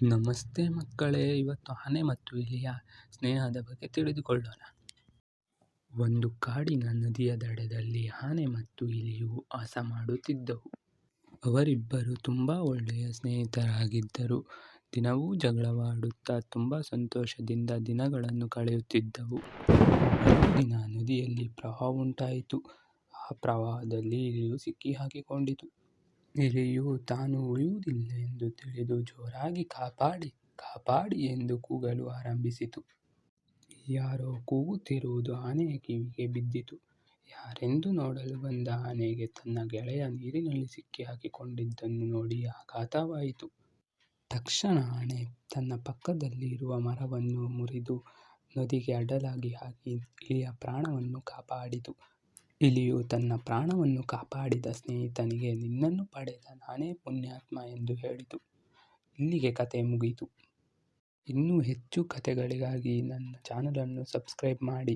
ನಮಸ್ತೆ ಮಕ್ಕಳೇ, ಇವತ್ತು ಆನೆ ಮತ್ತು ಇಲಿಯ ಸ್ನೇಹದ ಬಗ್ಗೆ ತಿಳಿದುಕೊಳ್ಳೋಣ. ಒಂದು ಕಾಡಿನ ನದಿಯ ದಡದಲ್ಲಿ ಆನೆ ಮತ್ತು ಇಲಿಯು ವಾಸ ಮಾಡುತ್ತಿದ್ದವು. ಅವರಿಬ್ಬರು ತುಂಬಾ ಒಳ್ಳೆಯ ಸ್ನೇಹಿತರಾಗಿದ್ದರು. ದಿನವೂ ಜಗಳವಾಡುತ್ತಾ ತುಂಬಾ ಸಂತೋಷದಿಂದ ದಿನಗಳನ್ನು ಕಳೆಯುತ್ತಿದ್ದವು. ಒಂದು ದಿನ ನದಿಯಲ್ಲಿ ಪ್ರವಾಹ ಉಂಟಾಯಿತು. ಆ ಪ್ರವಾಹದಲ್ಲಿ ಇಲಿಯು ಸಿಕ್ಕಿಹಾಕಿಕೊಂಡಿತು. ಇಲಿಯು ತಾನು ಉಳಿಯುವುದಿಲ್ಲ ಎಂದು ತಿಳಿದು ಜೋರಾಗಿ ಕಾಪಾಡಿ ಕಾಪಾಡಿ ಎಂದು ಕೂಗಲು ಆರಂಭಿಸಿತು. ಯಾರೋ ಕೂಗುತ್ತಿರುವುದು ಆನೆಯ ಕಿವಿಗೆ ಬಿದ್ದಿತು. ಯಾರೆಂದು ನೋಡಲು ಬಂದ ಆನೆಗೆ ತನ್ನ ಗೆಳೆಯ ನೀರಿನಲ್ಲಿ ಸಿಕ್ಕಿಹಾಕಿಕೊಂಡಿದ್ದನ್ನು ನೋಡಿ ಆಘಾತವಾಯಿತು. ತಕ್ಷಣ ಆನೆ ತನ್ನ ಪಕ್ಕದಲ್ಲಿ ಇರುವ ಮರವನ್ನು ಮುರಿದು ನದಿಗೆ ಅಡ್ಡಲಾಗಿ ಹಾಕಿ ಇಲಿಯ ಪ್ರಾಣವನ್ನು ಕಾಪಾಡಿತು. ಇಲಿಯು ತನ್ನ ಪ್ರಾಣವನ್ನು ಕಾಪಾಡಿದ ಸ್ನೇಹಿತನಿಗೆ ನಿನ್ನನ್ನು ಪಡೆದ ನಾನೇ ಪುಣ್ಯಾತ್ಮ ಎಂದು ಹೇಳಿತು. ಇಲ್ಲಿಗೆ ಕತೆ ಮುಗಿಯಿತು. ಇನ್ನೂ ಹೆಚ್ಚು ಕತೆಗಳಿಗಾಗಿ ನನ್ನ ಚಾನಲನ್ನು ಸಬ್ಸ್ಕ್ರೈಬ್ ಮಾಡಿ.